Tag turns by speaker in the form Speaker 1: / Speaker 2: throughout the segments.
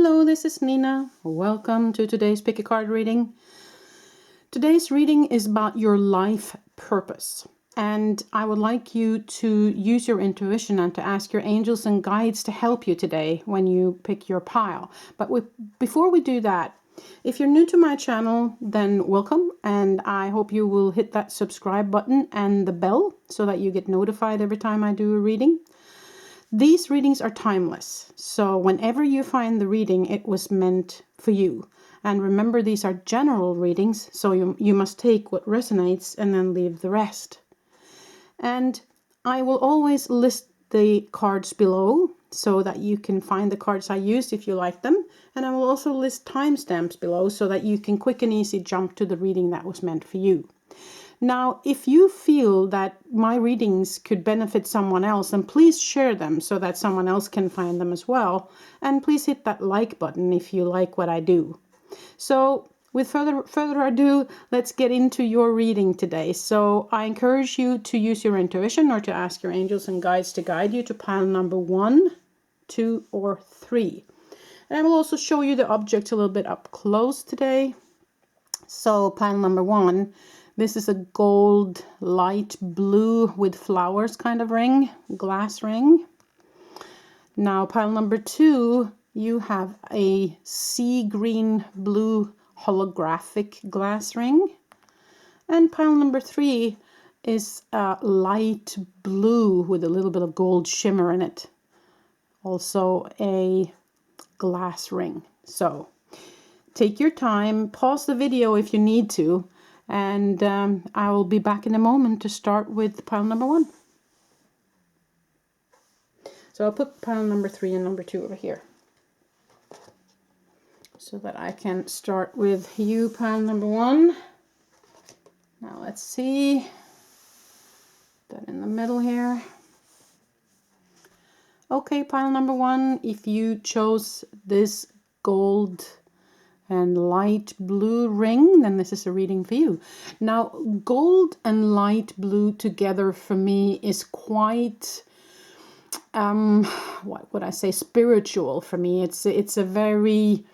Speaker 1: Hello, this is Nina. Welcome to today's Pick a Card reading. Today's reading is about your life purpose. And I would like you to use your intuition and to ask your angels and guides to help you today when you pick your pile. But before we do that, if you're new to my channel, then welcome. And I hope you will hit that subscribe button and the bell so that you get notified every time I do a reading. These readings are timeless, so whenever you find the reading, it was meant for you. And remember, these are general readings, so you must take what resonates and then leave the rest. And I will always list the cards below so that you can find the cards I used if you like them. And I will also list timestamps below so that you can quick and easy jump to the reading that was meant for you. Now, if you feel that my readings could benefit someone else, then please share them so that someone else can find them as well. And please hit that like button if you like what I do. So with further ado, let's get into your reading today. So I encourage you to use your intuition or to ask your angels and guides to guide you to pile number 1, 2, or 3. And I will also show you the objects a little bit up close today. So pile number 1. This is a gold light blue with flowers kind of ring, glass ring. Now pile number 2, you have a sea green blue holographic glass ring. And pile number 3 is a light blue with a little bit of gold shimmer in it. Also a glass ring. So take your time, pause the video if you need to. And I will be back in a moment to start with pile number 1. So I'll put pile number 3 and number 2 over here, so that I can start with you, pile number 1. Now let's see. That in the middle here. Okay, pile number 1, if you chose this gold and light blue ring, then this is a reading for you. Now, gold and light blue together for me is quite, what would I say, spiritual for me. It's a very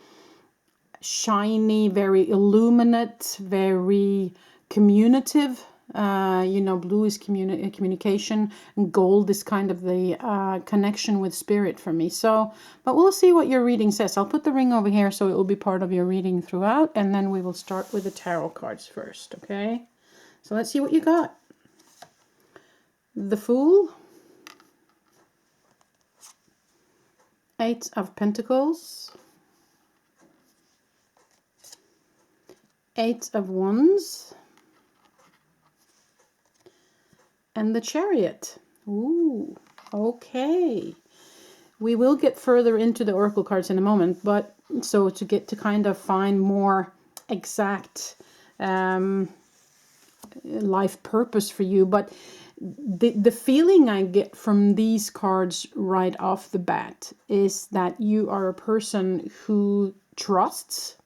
Speaker 1: shiny, very illuminate, very communicative. Blue is communication, and gold is kind of the connection with spirit for me. So, but we'll see what your reading says. I'll put the ring over here so it will be part of your reading throughout, and then we will start with the tarot cards first, okay? So let's see what you got. The Fool, 8 of Pentacles, 8 of Wands, and the Chariot. Ooh, okay. We will get further into the oracle cards in a moment, but so to get to kind of find more exact life purpose for you. But the feeling I get from these cards right off the bat is that you are a person who trusts.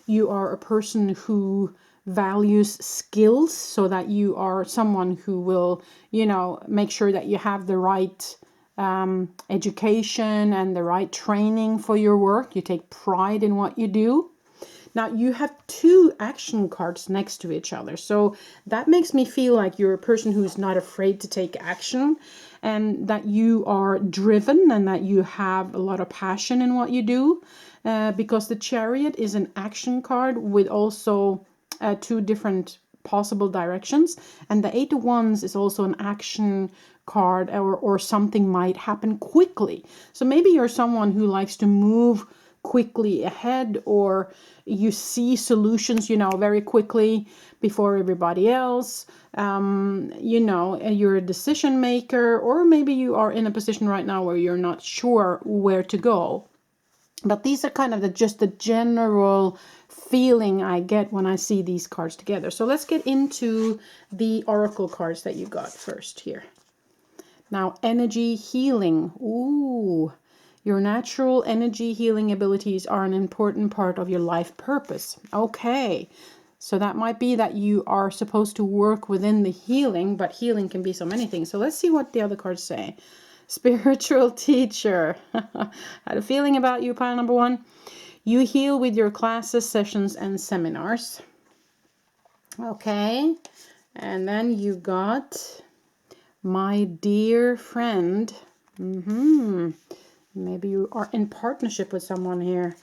Speaker 1: You are a person who values skills, so that you are someone who will, make sure that you have the right education and the right training for your work. You take pride in what you do. Now you have 2 action cards next to each other, so that makes me feel like you're a person who's not afraid to take action, and that you are driven and that you have a lot of passion in what you do, because the Chariot is an action card with also 2 different possible directions, and the 8 of Wands is also an action card, or something might happen quickly. So maybe you're someone who likes to move quickly ahead, or you see solutions, very quickly before everybody else. You're a decision maker, or maybe you are in a position right now where you're not sure where to go. But these are kind of just the general feeling I get when I see these cards together. So let's get into the oracle cards that you got first here. Now, energy healing. Ooh, your natural energy healing abilities are an important part of your life purpose. Okay, so that might be that you are supposed to work within the healing, but healing can be so many things. So let's see what the other cards say. Spiritual teacher. Had a feeling about you, pile number 1. You heal with your classes, sessions, and seminars. Okay. And then you got my dear friend. Maybe you are in partnership with someone here.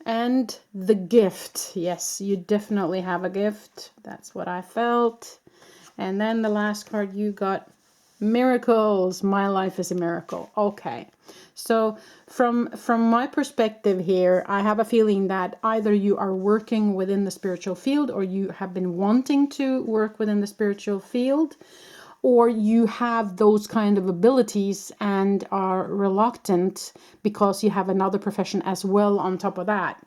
Speaker 1: And the gift. Yes, you definitely have a gift. That's what I felt. And then the last card you got, miracles. My life is a miracle. Okay. So from my perspective here, I have a feeling that either you are working within the spiritual field, or you have been wanting to work within the spiritual field, or you have those kind of abilities and are reluctant because you have another profession as well on top of that.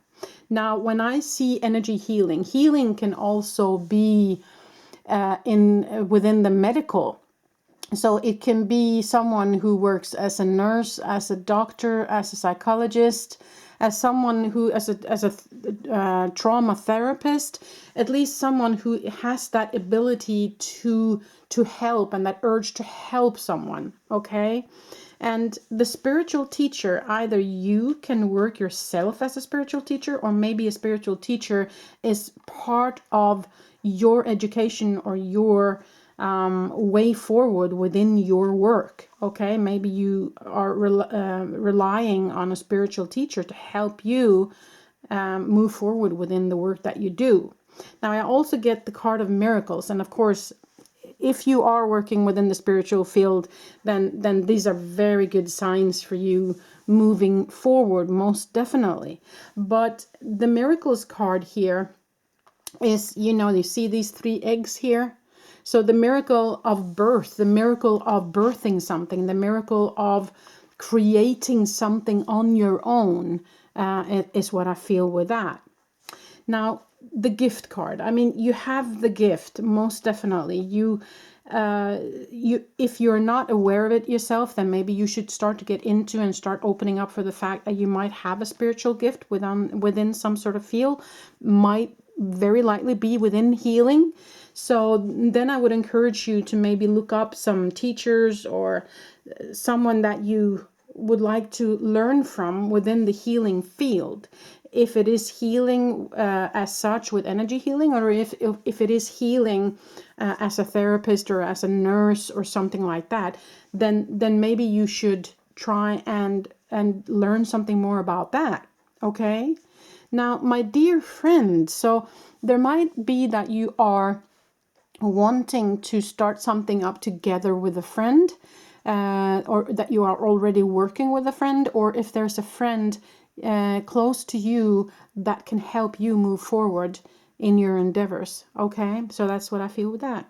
Speaker 1: Now, when I see energy healing, healing can also be within the medical. So it can be someone who works as a nurse, as a doctor, as a psychologist, as someone who, as a trauma therapist, at least someone who has that ability to help and that urge to help someone. Okay. And the spiritual teacher, either you can work yourself as a spiritual teacher, or maybe a spiritual teacher is part of your education or your way forward within your work. Okay, maybe you are relying on a spiritual teacher to help you move forward within the work that you do. Now, I also get the card of miracles, and of course, if you are working within the spiritual field, then these are very good signs for you moving forward, most definitely. But the miracles card here is, you see these 3 eggs here. So the miracle of birth, the miracle of birthing something, the miracle of creating something on your own is what I feel with that. Now, the gift card. I mean, you have the gift, most definitely. If you're not aware of it yourself, then maybe you should start to get into and start opening up for the fact that you might have a spiritual gift within some sort of field. Might very likely be within healing. So then I would encourage you to maybe look up some teachers or someone that you would like to learn from within the healing field. If it is healing as such with energy healing, or if it is healing as a therapist or as a nurse or something like that, then maybe you should try and learn something more about that. Okay. Now, my dear friend, so there might be that you are wanting to start something up together with a friend, or that you are already working with a friend, or if there's a friend close to you that can help you move forward in your endeavors. Okay, so that's what I feel with that.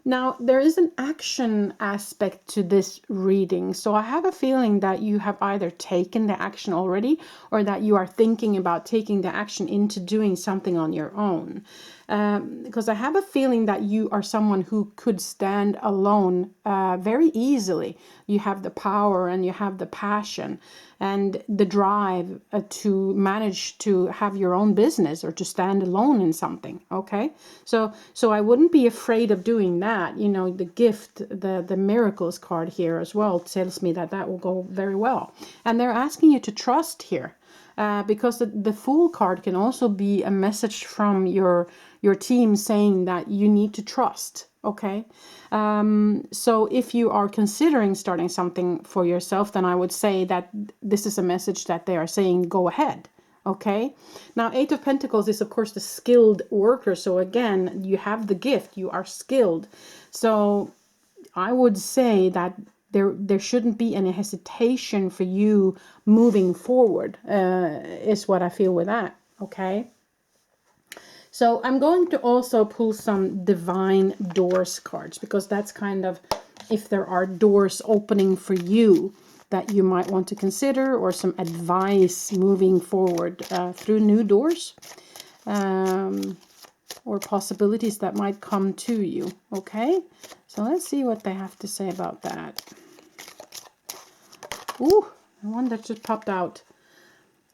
Speaker 1: Now, there is an action aspect to this reading. So I have a feeling that you have either taken the action already, or that you are thinking about taking the action into doing something on your own. Because I have a feeling that you are someone who could stand alone very easily. You have the power and you have the passion and the drive to manage to have your own business or to stand alone in something. Okay, so I wouldn't be afraid of doing that. The gift, the miracles card here as well tells me that will go very well. And they're asking you to trust here. Because the Fool card can also be a message from your team saying that you need to trust. Okay, so if you are considering starting something for yourself, then I would say that this is a message that they are saying go ahead. Okay, now 8 of Pentacles is of course the skilled worker. So again, you have the gift, you are skilled. So I would say that there shouldn't be any hesitation for you moving forward, is what I feel with that. Okay. So I'm going to also pull some Divine Doors cards, because that's kind of if there are doors opening for you that you might want to consider, or some advice moving forward through new doors, or possibilities that might come to you. Okay, so let's see what they have to say about that. Ooh, one that just popped out.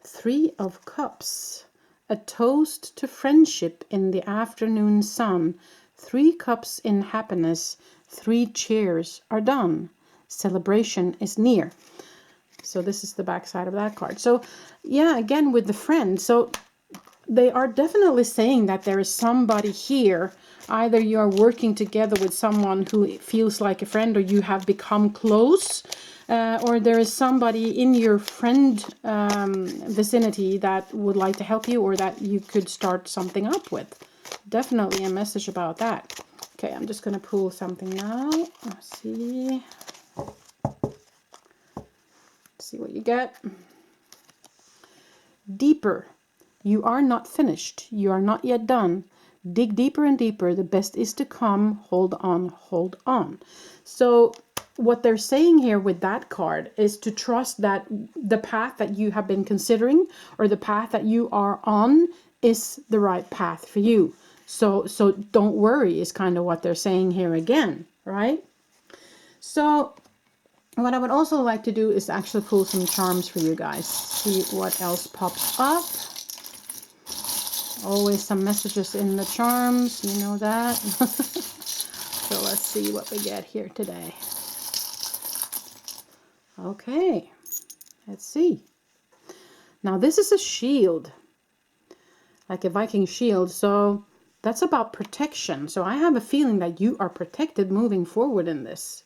Speaker 1: 3 of Cups. A toast to friendship in the afternoon sun. 3 cups in happiness. 3 cheers are done. celebration is near. So this is the back side of that card. So yeah, again with the friend. So they are definitely saying that there is somebody here. Either you are working together with someone who feels like a friend, or you have become close, or there is somebody in your friend vicinity that would like to help you, or that you could start something up with. Definitely a message about that. Okay, I'm just going to pull something now. Let's see. See what you get. Deeper. You are not finished. You are not yet done. Dig deeper and deeper. The best is to come. Hold on, hold on. So what they're saying here with that card is to trust that the path that you have been considering, or the path that you are on, is the right path for you. So don't worry is kind of what they're saying here again, right? So what I would also like to do is actually pull some charms for you guys. See what else pops up. Always some messages in the charms, you know that. So let's see what we get here today. Okay, let's see. Now this is a shield, like a Viking shield. So that's about protection. So I have a feeling that you are protected moving forward in this.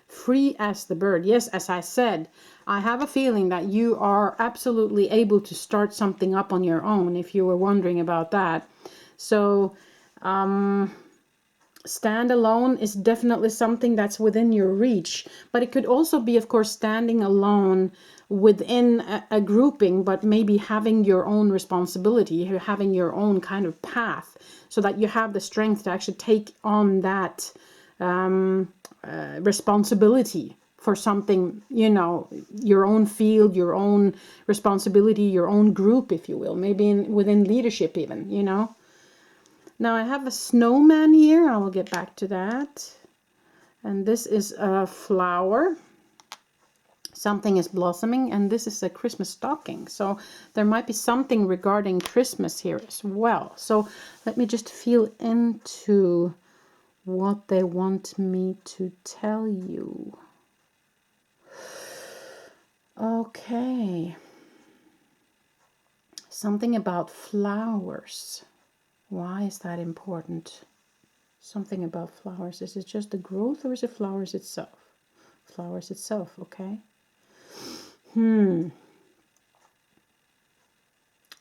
Speaker 1: Free as the bird. Yes, as I said, I have a feeling that you are absolutely able to start something up on your own, if you were wondering about that. So stand alone is definitely something that's within your reach, but it could also be, of course, standing alone within a grouping, but maybe having your own responsibility, having your own kind of path, so that you have the strength to actually take on that responsibility for something, you know, your own field, your own responsibility, your own group, if you will, maybe within leadership even, you know. Now I have a snowman here. I will get back to that. And this is a flower. Something is blossoming, and this is a Christmas stocking. So there might be something regarding Christmas here as well. So let me just feel into what they want me to tell you. Okay. Something about flowers. Why is that important? Something about flowers. Is it just the growth, or is it flowers itself? Flowers itself, okay.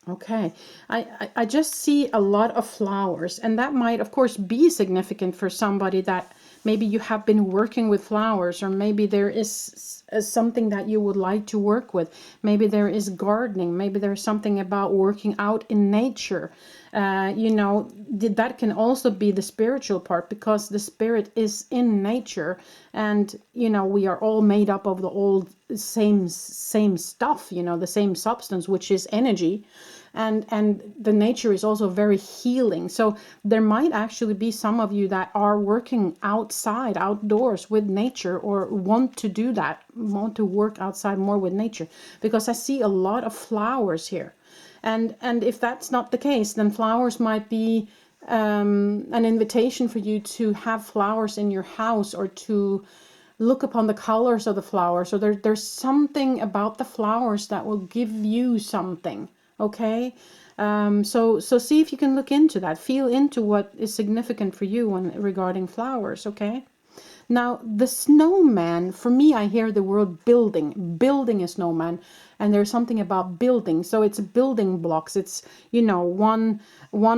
Speaker 1: Okay, I just see a lot of flowers, and that might, of course, be significant for somebody that maybe you have been working with flowers, or maybe there is something that you would like to work with. Maybe there is gardening. Maybe there's something about working out in nature. You know, that can also be the spiritual part, because the spirit is in nature, and you know, we are all made up of the old same stuff, you know, the same substance, which is energy. And the nature is also very healing. So there might actually be some of you that are working outside, outdoors with nature, or want to do that, want to work outside more with nature, because I see a lot of flowers here. And if that's not the case, then flowers might be an invitation for you to have flowers in your house, or to look upon the colors of the flowers. So there's something about the flowers that will give you something. Okay, so see if you can look into that. Feel into what is significant for you when regarding flowers. Okay. Now the snowman, for me, I hear the word building a snowman, and there's something about building. So it's building blocks. It's, you know, one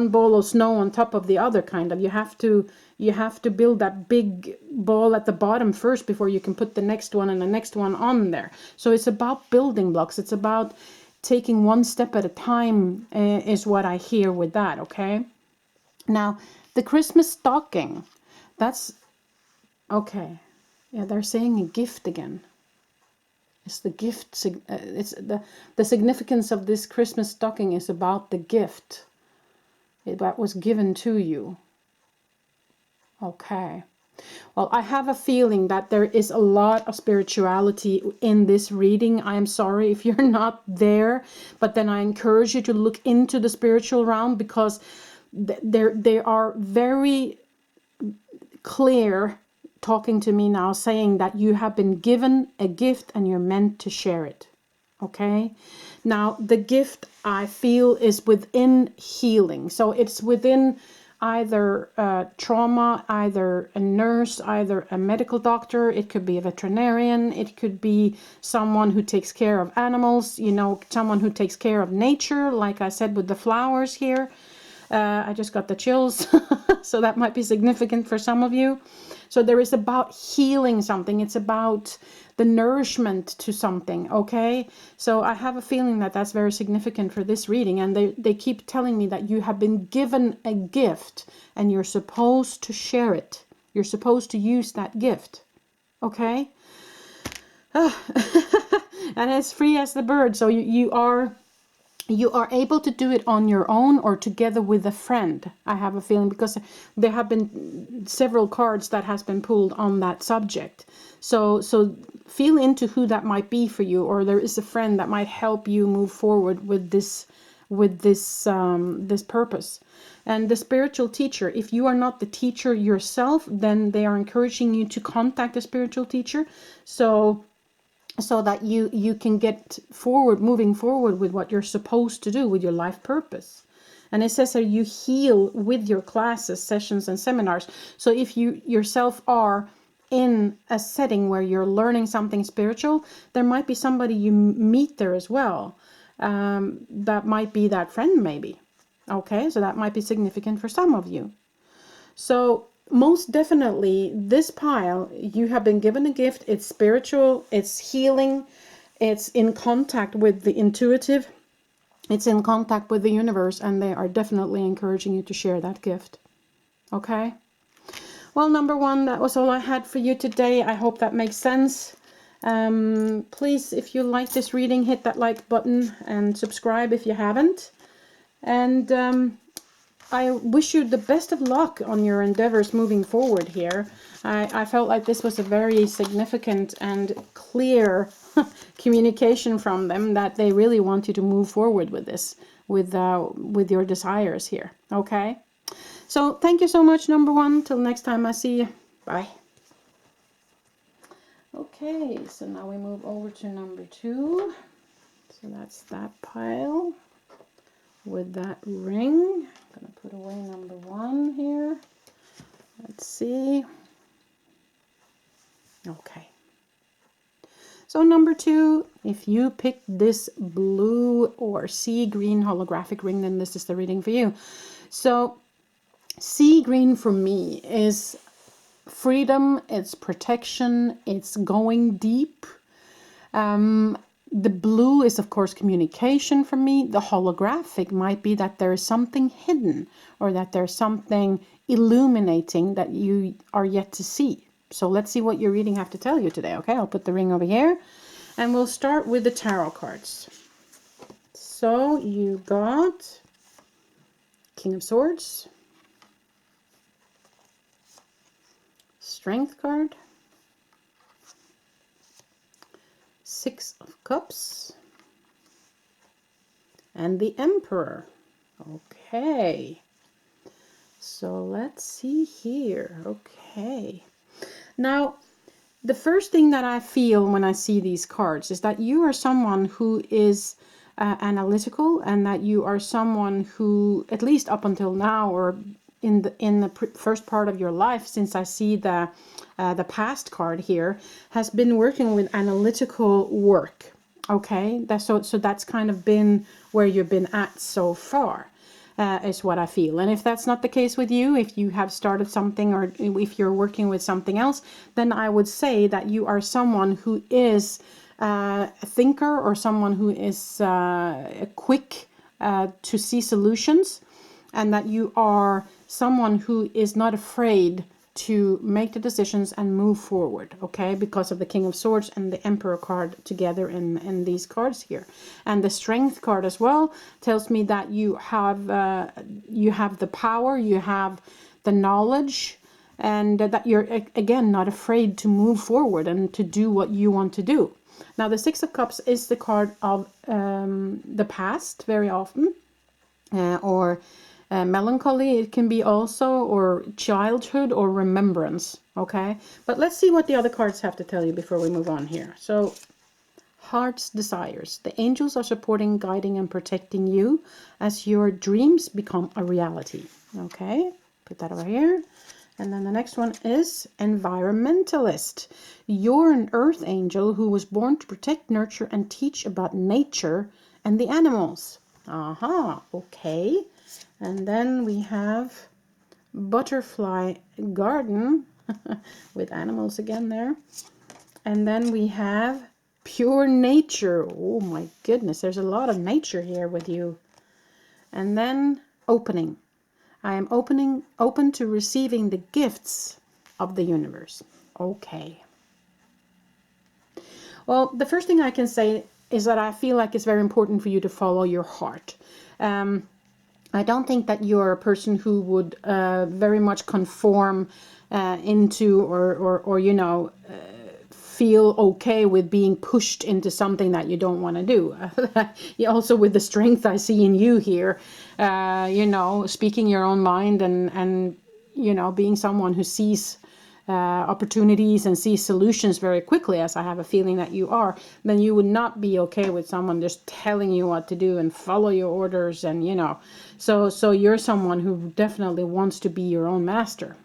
Speaker 1: ball of snow on top of the other, kind of. You have to build that big ball at the bottom first before you can put the next one and the next one on there. So it's about building blocks. It's about taking one step at a time, is what I hear with that. Okay. Now the Christmas stocking, that's okay. Yeah, they're saying a gift again. It's the gift. It's the significance of this Christmas stocking is about the gift that was given to you. Okay. Well, I have a feeling that there is a lot of spirituality in this reading. I am sorry if you're not there, but then I encourage you to look into the spiritual realm, because they are very clear talking to me now, saying that you have been given a gift and you're meant to share it. Okay. Now, the gift I feel is within healing. So it's within either trauma, either a nurse, either a medical doctor. It could be a veterinarian. It could be someone who takes care of animals, you know, someone who takes care of nature, like I said with the flowers here. I just got the chills, so that might be significant for some of you. So there is about healing something. It's about the nourishment to something, okay? So I have a feeling that that's very significant for this reading. And they keep telling me that you have been given a gift and you're supposed to share it. You're supposed to use that gift, okay? And it's free as the bird. So you are able to do it on your own or together with a friend. I have a feeling, because there have been several cards that has been pulled on that subject. So feel into who that might be for you, or there is a friend that might help you move forward with this purpose. And the spiritual teacher, if you are not the teacher yourself, then they are encouraging you to contact a spiritual teacher. So that you can get moving forward with what you're supposed to do with your life purpose. And it says that you heal with your classes, sessions, and seminars. So if you yourself are in a setting where you're learning something spiritual, there might be somebody you meet there as well. That might be that friend maybe. Okay, so that might be significant for some of you. So most definitely, this pile, you have been given a gift. It's spiritual, it's healing, it's in contact with the intuitive, it's in contact with the universe, and they are definitely encouraging you to share that gift. Okay? Well, number one, that was all I had for you today. I hope that makes sense. Please, if you like this reading, hit that like button and subscribe if you haven't. And I wish you the best of luck on your endeavors moving forward here. I felt like this was a very significant and clear communication from them, that they really want you to move forward with this, with your desires here. Okay? So thank you so much, number one. Till next time I see you. Bye. Okay, so now we move over to number two. So that's that pile with that ring. I'm going to put away number one here. Let's see. Okay. So number two, if you picked this blue or sea green holographic ring, then this is the reading for you. So sea green for me is freedom, it's protection, it's going deep. The blue is, of course, communication for me. The holographic might be that there is something hidden, or that there's something illuminating that you are yet to see. So let's see what your reading have to tell you today. Okay, I'll put the ring over here, and we'll start with the tarot cards. So you got King of Swords, Strength card, Six of Cups, and the Emperor. Okay, so let's see here. Okay, now the first thing that I feel when I see these cards is that you are someone who is analytical, and that you are someone who, at least up until now, or in the first part of your life, since I see the past card here, has been working with analytical work. Okay, so that's kind of been where you've been at so far, is what I feel. And if that's not the case with you, if you have started something, or if you're working with something else, then I would say that you are someone who is a thinker, or someone who is quick to see solutions, and that you are someone who is not afraid to make the decisions and move forward, okay, because of the King of Swords and the Emperor card together in these cards here. And the Strength card as well tells me that you have the power, you have the knowledge, and that you're, again, not afraid to move forward and to do what you want to do. Now, the Six of Cups is the card of the past very often, or melancholy. It can be also, or childhood, or remembrance. Okay, but let's see what the other cards have to tell you before we move on here. So, heart's desires. The angels are supporting, guiding, and protecting you as your dreams become a reality. Okay, put that over here. And then the next one is environmentalist. You're an earth angel who was born to protect, nurture, and teach about nature and the animals. Aha, okay. And then we have butterfly garden with animals again there. And then we have pure nature. Oh my goodness, there's a lot of nature here with you. And then opening. I am open to receiving the gifts of the universe. Okay. Well, the first thing I can say is that I feel like it's very important for you to follow your heart. I don't think that you're a person who would very much conform into or you know, feel okay with being pushed into something that you don't want to do. Also with the strength I see in you here, you know, speaking your own mind and you know, being someone who sees opportunities and sees solutions very quickly, as I have a feeling that you are, then you would not be okay with someone just telling you what to do and follow your orders, and you know, so you're someone who definitely wants to be your own master.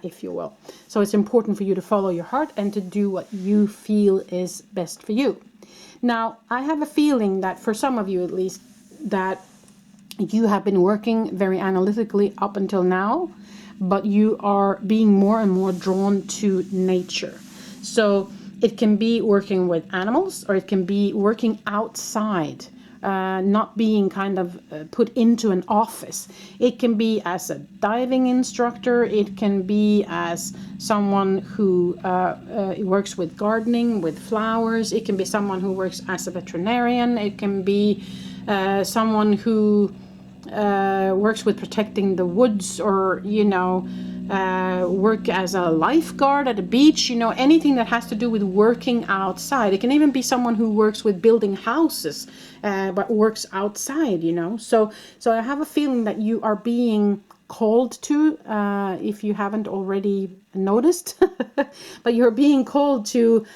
Speaker 1: If you will. So it's important for you to follow your heart and to do what you feel is best for you. Now, I have a feeling that for some of you at least, that you have been working very analytically up until now, but you are being more and more drawn to nature. So it can be working with animals, or it can be working outside. Not being kind of put into an office. It can be as a diving instructor. It can be as someone who works with gardening, with flowers. It can be someone who works as a veterinarian. It can be someone who works with protecting the woods, or you know, work as a lifeguard at a beach, you know, anything that has to do with working outside. It can even be someone who works with building houses, but works outside, you know. So I have a feeling that you are being called to, if you haven't already noticed, but you're being called to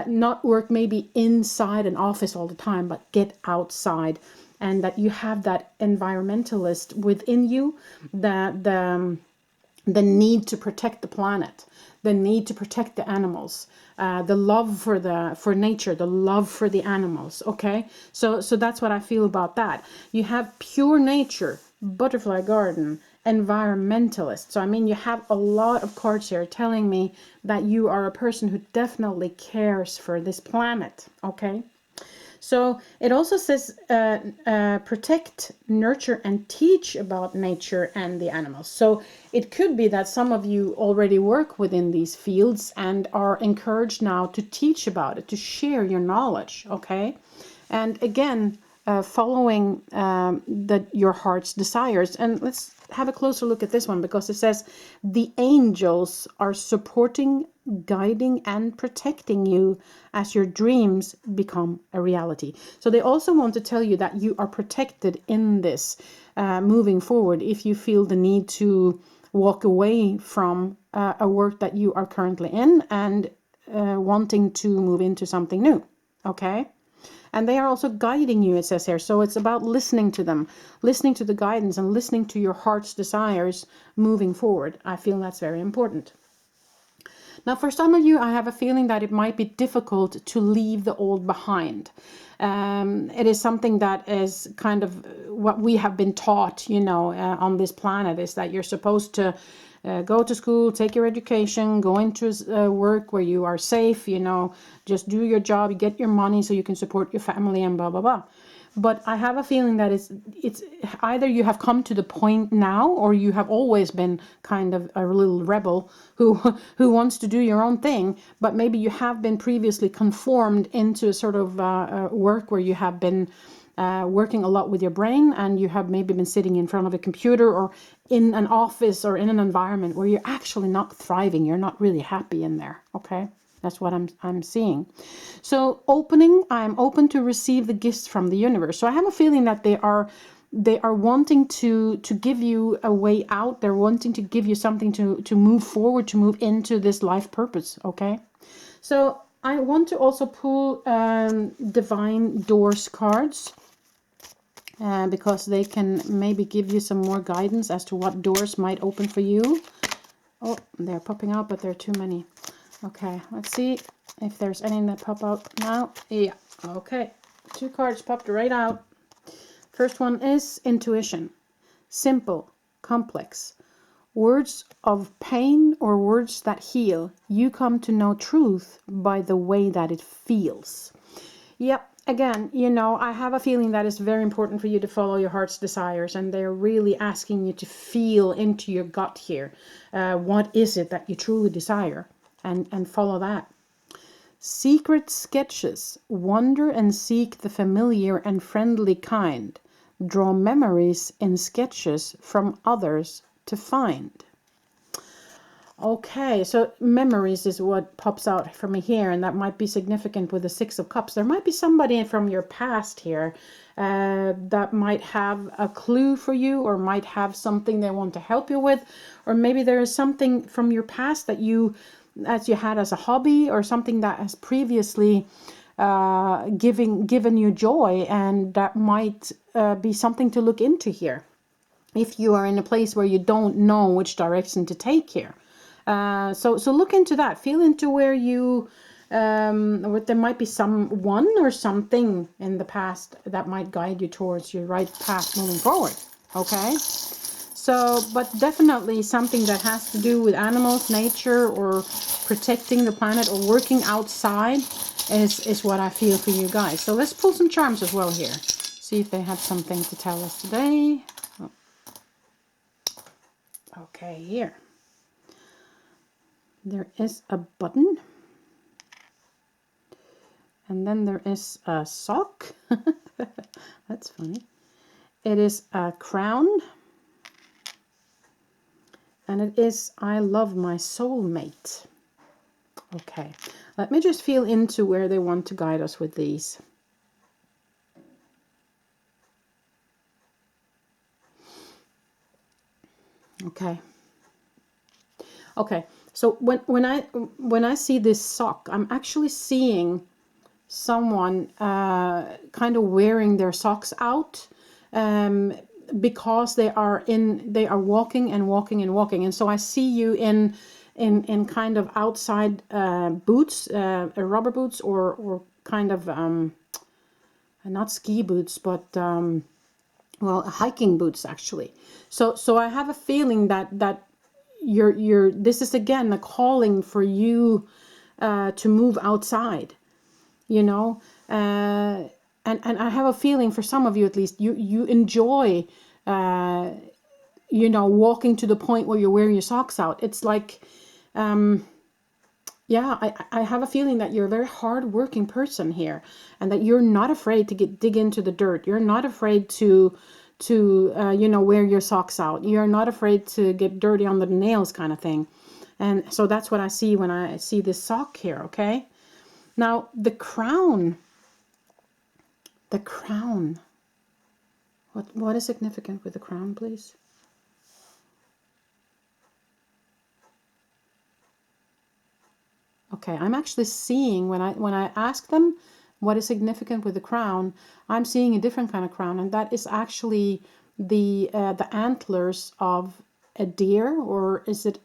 Speaker 1: not work maybe inside an office all the time, but get outside. And that you have that environmentalist within you, that the need to protect the planet, the need to protect the animals, the love for nature, the love for the animals. Okay, so that's what I feel about that. You have pure nature, butterfly garden, environmentalist. So I mean, you have a lot of cards here telling me that you are a person who definitely cares for this planet. Okay. So it also says protect, nurture, and teach about nature and the animals. So it could be that some of you already work within these fields and are encouraged now to teach about it, to share your knowledge, okay? And again, following your heart's desires. And let's have a closer look at this one, because it says the angels are supporting, guiding, and protecting you as your dreams become a reality. So they also want to tell you that you are protected in this moving forward if you feel the need to walk away from a work that you are currently in and wanting to move into something new. Okay. And they are also guiding you, it says here. So it's about listening to them, listening to the guidance, and listening to your heart's desires moving forward. I feel that's very important. Now, for some of you, I have a feeling that it might be difficult to leave the old behind. It is something that is kind of what we have been taught, you know, on this planet, is that you're supposed to go to school, take your education, go into work where you are safe, you know, just do your job, you get your money so you can support your family and blah, blah, blah. But I have a feeling that it's either you have come to the point now, or you have always been kind of a little rebel who wants to do your own thing, but maybe you have been previously conformed into a sort of work where you have been working a lot with your brain, and you have maybe been sitting in front of a computer or in an office or in an environment where you're actually not thriving. You're not really happy in there. Okay. That's what I'm seeing. So I'm open to receive the gifts from the universe. So I have a feeling that they are they are wanting to give you a way out. They're wanting to give you something to move forward, to move into this life purpose. Okay, so I want to also pull Divine Doors cards, because they can maybe give you some more guidance as to what doors might open for you. Oh, they're popping out, but there are too many. Okay, let's see if there's any that pop out now. Yeah, okay. 2 cards popped right out. First one is intuition. Simple, complex. Words of pain or words that heal. You come to know truth by the way that it feels. Yep. Again, you know, I have a feeling that it's very important for you to follow your heart's desires, and they're really asking you to feel into your gut here. What is it that you truly desire? And follow that. Secret sketches. Wander and seek the familiar and friendly kind. Draw memories in sketches from others to find. Okay, so memories is what pops out for me here, and that might be significant with the 6 of Cups. There might be somebody from your past here that might have a clue for you, or might have something they want to help you with, or maybe there is something from your past that you had as a hobby, or something that has previously given you joy, and that might be something to look into here if you are in a place where you don't know which direction to take here. So look into that. Feel into where you, there might be someone or something in the past that might guide you towards your right path moving forward. Okay. So, but definitely something that has to do with animals, nature, or protecting the planet, or working outside is what I feel for you guys. So let's pull some charms as well here. See if they have something to tell us today. Oh. Okay, here. There is a button, and then there is a sock. That's funny. It is a crown, and it is I love my soulmate. Okay, let me just feel into where they want to guide us with these. Okay. Okay. So when I see this sock, I'm actually seeing someone kind of wearing their socks out, because they are walking and walking and walking, and so I see you in kind of outside boots, rubber boots, or kind of not ski boots, but well, hiking boots actually. So I have a feeling that this is again a calling for you to move outside, you know, and I have a feeling for some of you, at least, you enjoy you know, walking to the point where you're wearing your socks out. It's like yeah, I have a feeling that you're a very hard-working person here, and that you're not afraid to dig into the dirt. You're not afraid to you know, wear your socks out. You're not afraid to get dirty on the nails, kind of thing. And so that's what I see when I see this sock here. Okay, now the crown. The crown. What is significant with the crown, please? Okay, I'm actually seeing, when I ask them what is significant with the crown, I'm seeing a different kind of crown, and that is actually the antlers of a deer, or is it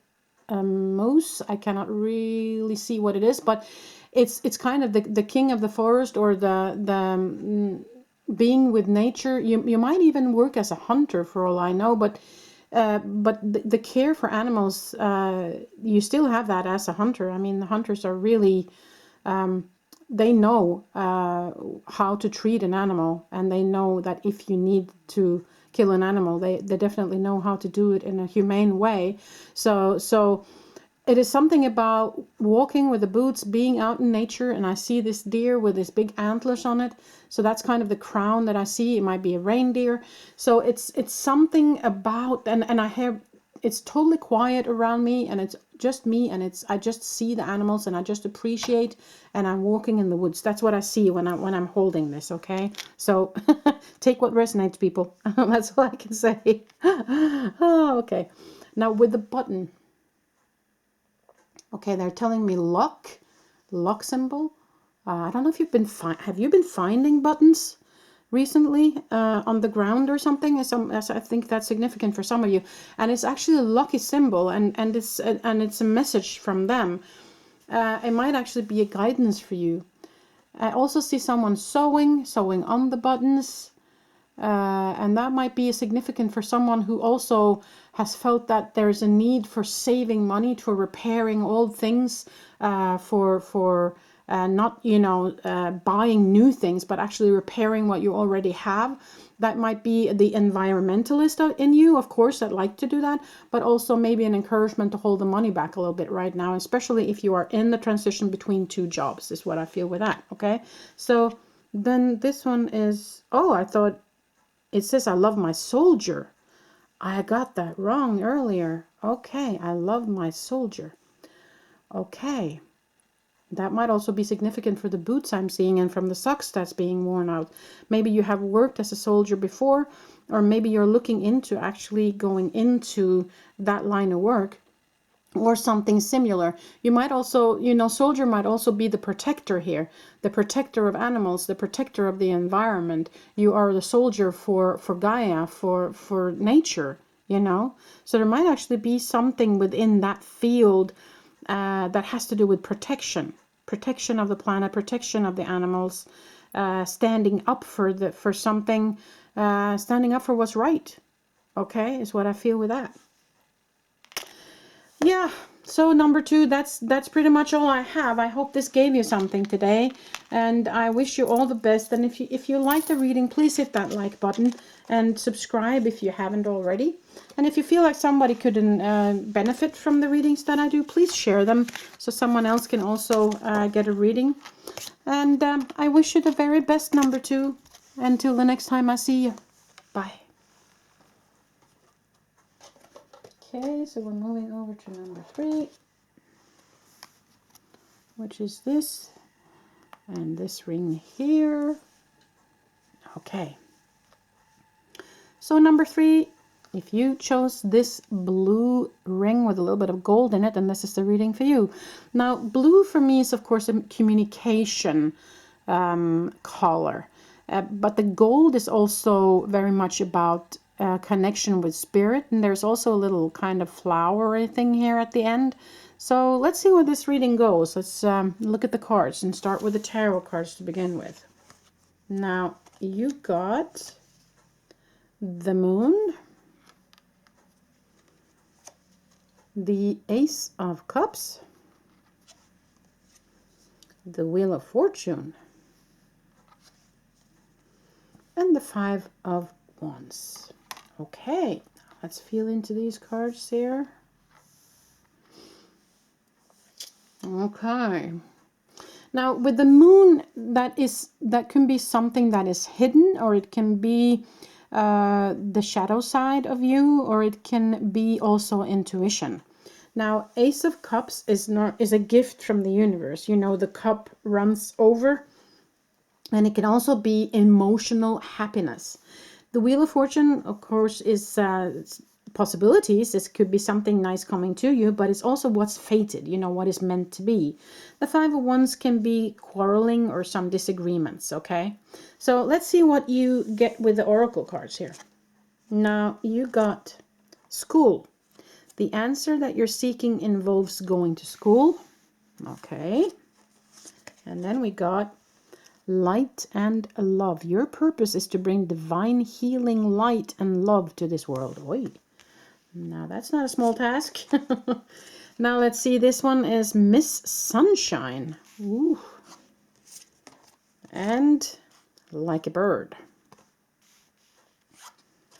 Speaker 1: a moose? I cannot really see what it is, but it's kind of the king of the forest, or the being with nature. You might even work as a hunter, for all I know, but the care for animals, you still have that as a hunter. I mean, the hunters are really, they know how to treat an animal, and they know that if you need to kill an animal, they definitely know how to do it in a humane way. So it is something about walking with the boots, being out in nature, and I see this deer with this big antlers on it. So that's kind of the crown that I see. It might be a reindeer. So it's something about, and I have, it's totally quiet around me, and it's just me, and I just see the animals, and I just appreciate, and I'm walking in the woods. That's what I see when I'm holding this. Okay, so take what resonates, people. That's all I can say. Oh, okay. Now with the button. Okay, they're telling me lock symbol. I don't know if have you been finding buttons recently on the ground or something? As I think that's significant for some of you, and it's actually a lucky symbol, and it's a message from them. It might actually be a guidance for you. I also see someone sewing on the buttons. And that might be significant for someone who also has felt that there's a need for saving money, for repairing old things, for not, buying new things, but actually repairing what you already have. That might be the environmentalist in you, of course, that like to do that, but also maybe an encouragement to hold the money back a little bit right now, especially if you are in the transition between two jobs, is what I feel with that. Okay, so then this one is, oh, I thought it says I love my soldier. I got that wrong earlier. Okay, I love my soldier. Okay. That might also be significant for the boots I'm seeing and from the socks that's being worn out. Maybe you have worked as a soldier before, or maybe you're looking into actually going into that line of work or something similar. You might also, soldier might also be the protector here, the protector of animals, the protector of the environment. You are the soldier for Gaia, for nature, So there might actually be something within that field that has to do with protection of the planet, protection of the animals, standing up for something, standing up for what's right. Okay, is what I feel with that. Yeah, so number 2, that's pretty much all I have. I hope this gave you something today, and I wish you all the best. And if you like the reading, please hit that like button and subscribe if you haven't already. And if you feel like somebody could benefit from the readings that I do, please share them so someone else can also get a reading. And I wish you the very best, number 2. Until the next time I see you. Bye. Okay, so we're moving over to number 3, which is this, and this ring here. Okay. So number 3, if you chose this blue ring with a little bit of gold in it, then this is the reading for you. Now, blue for me is, of course, a communication color. But the gold is also very much about connection with spirit, and there's also a little kind of flowery thing here at the end. So let's see where this reading goes. Let's look at the cards and start with the tarot cards to begin with. Now you got the Moon, the Ace of Cups, the Wheel of Fortune, and the 5 of Wands. Okay, let's feel into these cards here. Okay. Now with the Moon, that can be something that is hidden, or it can be the shadow side of you, or it can be also intuition. Now, Ace of Cups is a gift from the universe. The cup runs over, and it can also be emotional happiness. The Wheel of Fortune, of course, is possibilities. This could be something nice coming to you, but it's also what's fated, what is meant to be. The 5 of Wands can be quarreling or some disagreements, okay? So let's see what you get with the oracle cards here. Now, you got school. The answer that you're seeking involves going to school. Okay. And then we got light and love. Your purpose is to bring divine healing light and love to this world. Oi. Now that's not a small task. Now let's see. This one is Miss Sunshine. Ooh. And like a bird.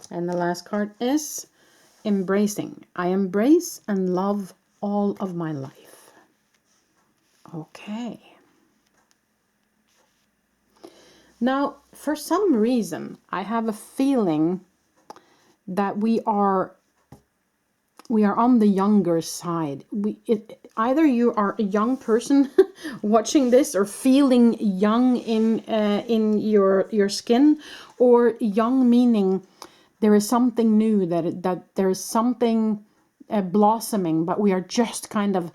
Speaker 1: And the last card is embracing. I embrace and love all of my life. Okay. Now, for some reason, I have a feeling that we are we are on the younger side. Either you are a young person watching this or feeling young in your skin, or young meaning there is something new, that there is something blossoming, but we are just kind of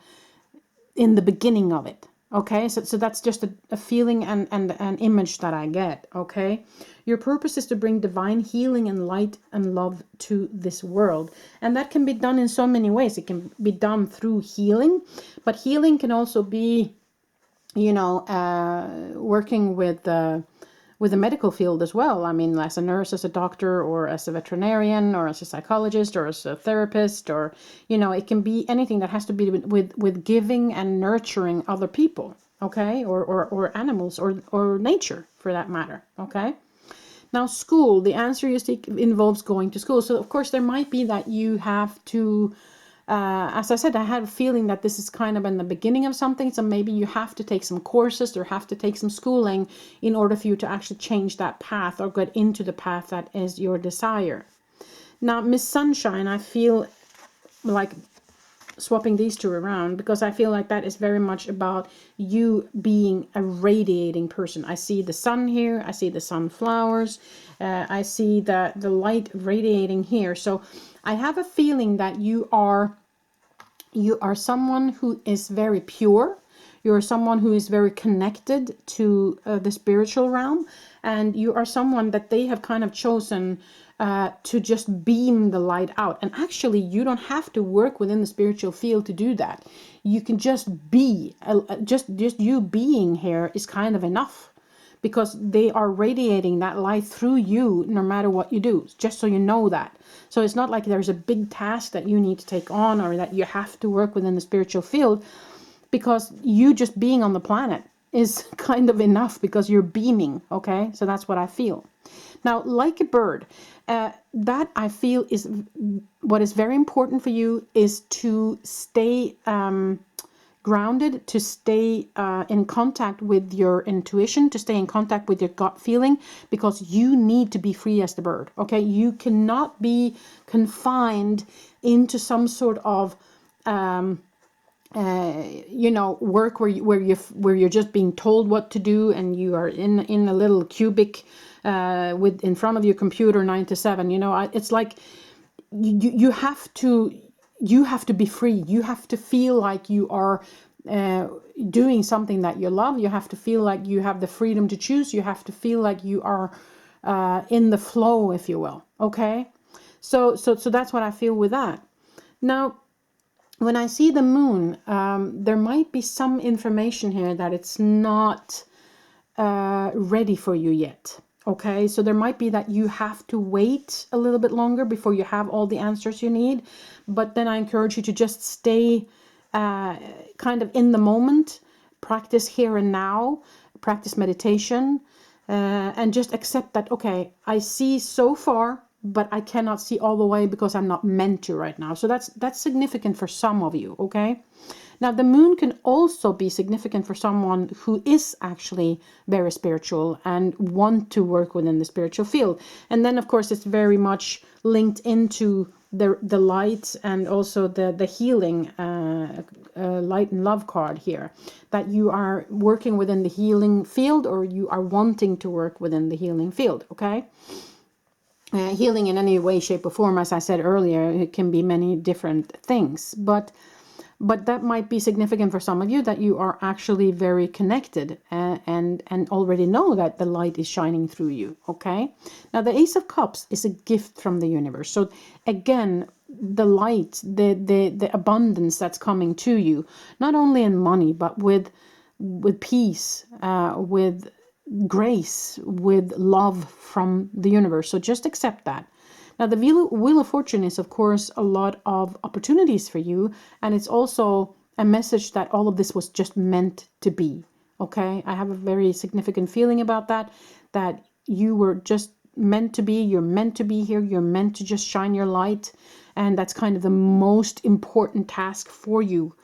Speaker 1: in the beginning of it. Okay, so that's just a feeling and an image that I get. Okay, your purpose is to bring divine healing and light and love to this world, and that can be done in so many ways. It can be done through healing, but healing can also be, working with the medical field as well. I mean, as a nurse, as a doctor, or as a veterinarian, or as a psychologist, or as a therapist, or, it can be anything that has to be with giving and nurturing other people, okay? Or animals, or nature, for that matter, okay? Now, school, the answer you seek involves going to school. So, of course, there might be that you have to, as I said, I had a feeling that this is kind of in the beginning of something. So maybe you have to take some courses or have to take some schooling in order for you to actually change that path or get into the path that is your desire. Now, Miss Sunshine, I feel like swapping these two around, because I feel like that is very much about you being a radiating person. I see the sun here. I see the sunflowers. I see the light radiating here. So I have a feeling that you are someone who is very pure. You're someone who is very connected to the spiritual realm, and you are someone that they have kind of chosen to just beam the light out. And actually, you don't have to work within the spiritual field to do that. You can just be, just you being here is kind of enough, because they are radiating that light through you no matter what you do, just so you know that. So it's not like there's a big task that you need to take on, or that you have to work within the spiritual field, because you just being on the planet is kind of enough, because you're beaming, okay? So that's what I feel. Now, like a bird, that I feel is what is very important for you, is to stay grounded, to stay in contact with your intuition, to stay in contact with your gut feeling, because you need to be free as the bird, okay? You cannot be confined into some sort of work where you're just being told what to do, and you are in a little cubic with in front of your computer 9 to 7. It's like you have to be free. You have to feel like you are doing something that you love. You have to feel like you have the freedom to choose. You have to feel like you are in the flow, if you will. Okay, so that's what I feel with that. Now, when I see the moon, there might be some information here that it's not ready for you yet. Okay, so there might be that you have to wait a little bit longer before you have all the answers you need. But then I encourage you to just stay kind of in the moment, practice here and now, practice meditation, and just accept that, okay, I see so far, but I cannot see all the way because I'm not meant to right now. So that's significant for some of you, okay? Now, the moon can also be significant for someone who is actually very spiritual and want to work within the spiritual field. And then, of course, it's very much linked into the light and also the healing light and love card here, that you are working within the healing field, or you are wanting to work within the healing field, okay? Healing in any way, shape, or form, as I said earlier, it can be many different things. But that might be significant for some of you, that you are actually very connected and already know that the light is shining through you, okay? Now, the Ace of Cups is a gift from the universe. So again, the light, the abundance that's coming to you, not only in money, but with peace, with grace, with love from the universe. So just accept that. Now, the Wheel of Fortune is, of course, a lot of opportunities for you. And it's also a message that all of this was just meant to be. Okay? I have a very significant feeling about that you were just meant to be. You're meant to be here. You're meant to just shine your light. And that's kind of the most important task for you,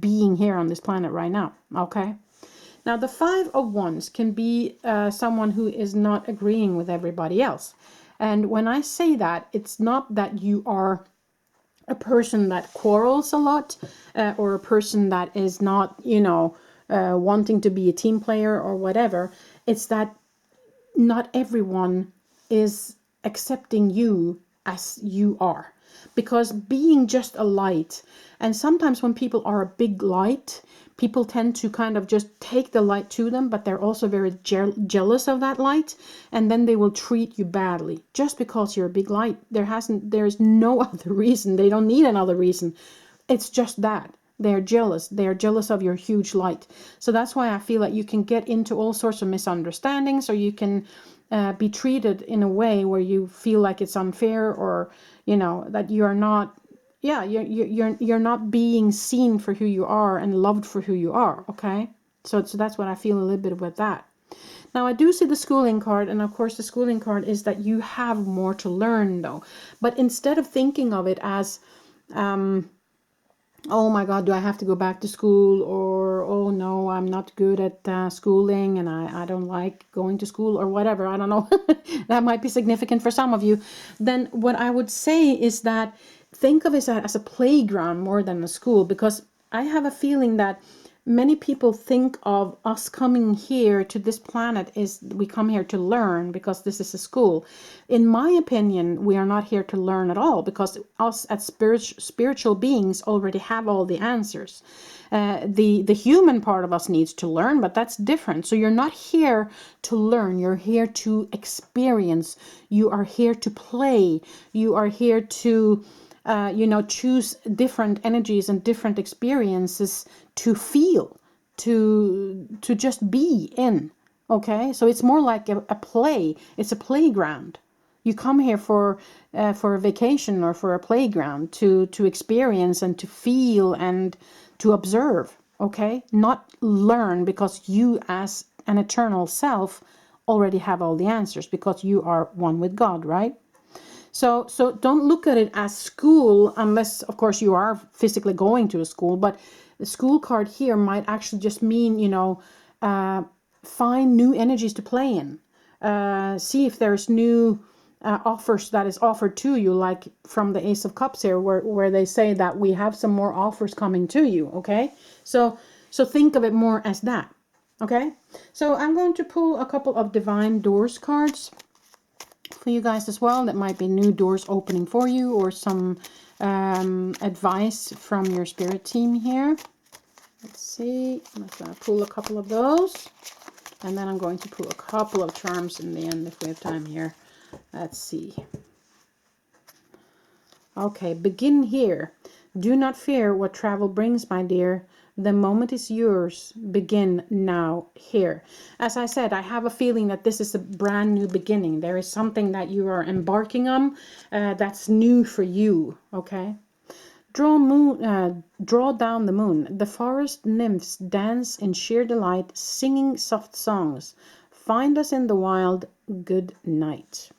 Speaker 1: being here on this planet right now. Okay? Now, the Five of Wands can be someone who is not agreeing with everybody else. And when I say that, it's not that you are a person that quarrels a lot, or a person that is not, wanting to be a team player or whatever. It's that not everyone is accepting you as you are, because being just a light, and sometimes when people are a big light, people tend to kind of just take the light to them, but they're also very jealous of that light, and then they will treat you badly just because you're a big light. There's no other reason. They don't need another reason. It's just that they're jealous. They're jealous of your huge light. So that's why I feel like you can get into all sorts of misunderstandings, or you can be treated in a way where you feel like it's unfair, or that you are not, you're not being seen for who you are and loved for who you are. Okay, so that's what I feel a little bit with that. Now I do see the schooling card, and of course the schooling card is that you have more to learn though. But instead of thinking of it as oh my God, do I have to go back to school? Or, oh no, I'm not good at schooling, and I don't like going to school, or whatever. I don't know. That might be significant for some of you. Then what I would say is that think of it as a playground more than a school, because I have a feeling that many people think of us coming here to this planet is we come here to learn because this is a school. In my opinion, we are not here to learn at all, because us as spiritual beings already have all the answers. The human part of us needs to learn, but that's different. So you're not here to learn. You're here to experience. You are here to play. You are here to choose different energies and different experiences to feel, to just be in. Okay, so it's more like a play. It's a playground. You come here for a vacation or for a playground to experience and to feel and to observe. Okay, not learn, because you as an eternal self already have all the answers, because you are one with God, right? So don't look at it as school, unless, of course, you are physically going to a school. But the school card here might actually just mean, find new energies to play in. See if there's new offers that is offered to you, like from the Ace of Cups here, where they say that we have some more offers coming to you. Okay, so think of it more as that. Okay, so I'm going to pull a couple of Divine Doors cards for you guys as well. That might be new doors opening for you, or some advice from your spirit team here. Let's see. I'm going to pull a couple of those, and then I'm going to pull a couple of charms in the end if we have time here. Let's see. Okay, begin here. Do not fear what travel brings, my dear. The moment is yours. Begin now, here. As I said, I have a feeling that this is a brand new beginning. There is something that you are embarking on that's new for you, okay? Draw down the moon. The forest nymphs dance in sheer delight, singing soft songs. Find us in the wild. Good night.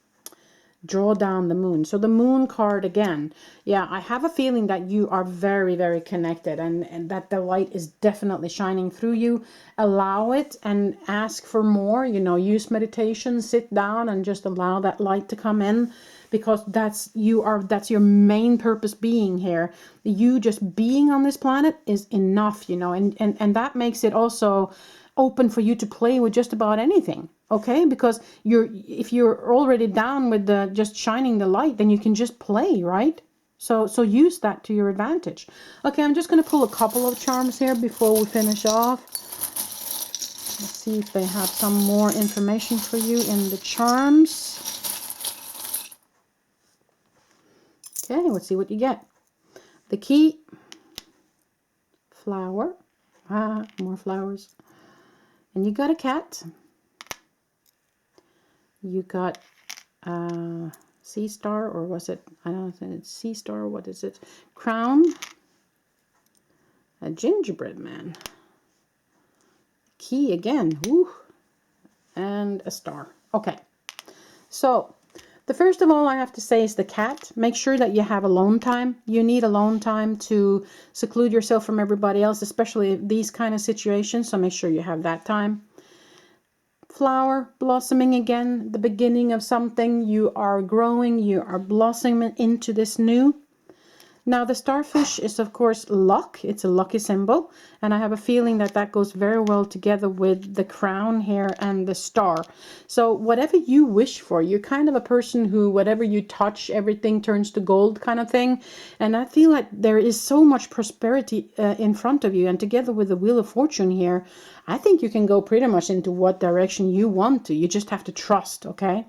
Speaker 1: Draw down the moon. So the moon card again. Yeah, I have a feeling that you are very, very connected, and that the light is definitely shining through you. Allow it and ask for more. Use meditation, sit down and just allow that light to come in, because that's your main purpose being here. You just being on this planet is enough, and that makes it also open for you to play with just about anything. Okay, because if you're already down with the just shining the light, then you can just play, right? So use that to your advantage. Okay, I'm just going to pull a couple of charms here before we finish off. Let's see if they have some more information for you in the charms. Okay, let's see what you get. The key, flower, more flowers, and you got a cat. You got sea star, or was it, I don't know, it's sea star, what is it? Crown, a gingerbread man, key again, woo, and a star. Okay, so the first of all I have to say is the cat. Make sure that you have alone time. You need alone time to seclude yourself from everybody else, especially these kind of situations, so make sure you have that time. Flower, blossoming again, the beginning of something. You are growing, you are blossoming into this new. Now the starfish is of course luck. It's a lucky symbol, and I have a feeling that that goes very well together with the crown here and the star. So whatever you wish for, you're kind of a person who whatever you touch, everything turns to gold kind of thing. And I feel like there is so much prosperity in front of you, and together with the Wheel of Fortune here, I think you can go pretty much into what direction you want to. You just have to trust, okay?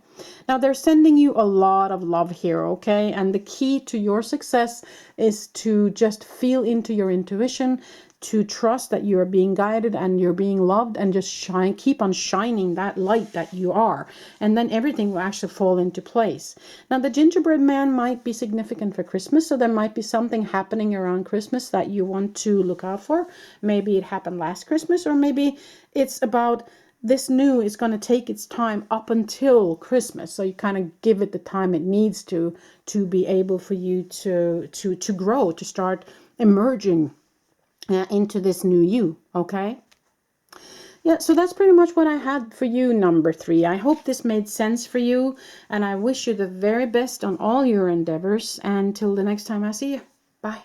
Speaker 1: Now they're sending you a lot of love here, okay? And the key to your success is to just feel into your intuition, to trust that you are being guided and you're being loved, and just shine, keep on shining that light that you are. And then everything will actually fall into place. Now the gingerbread man might be significant for Christmas, so there might be something happening around Christmas that you want to look out for. Maybe it happened last Christmas, or maybe it's about this new is going to take its time up until Christmas. So you kind of give it the time it needs to be able for you to grow, to start emerging into this new you. Okay. Yeah, so that's pretty much what I had for you, number 3. I hope this made sense for you, and I wish you the very best on all your endeavors. And till the next time I see you. Bye.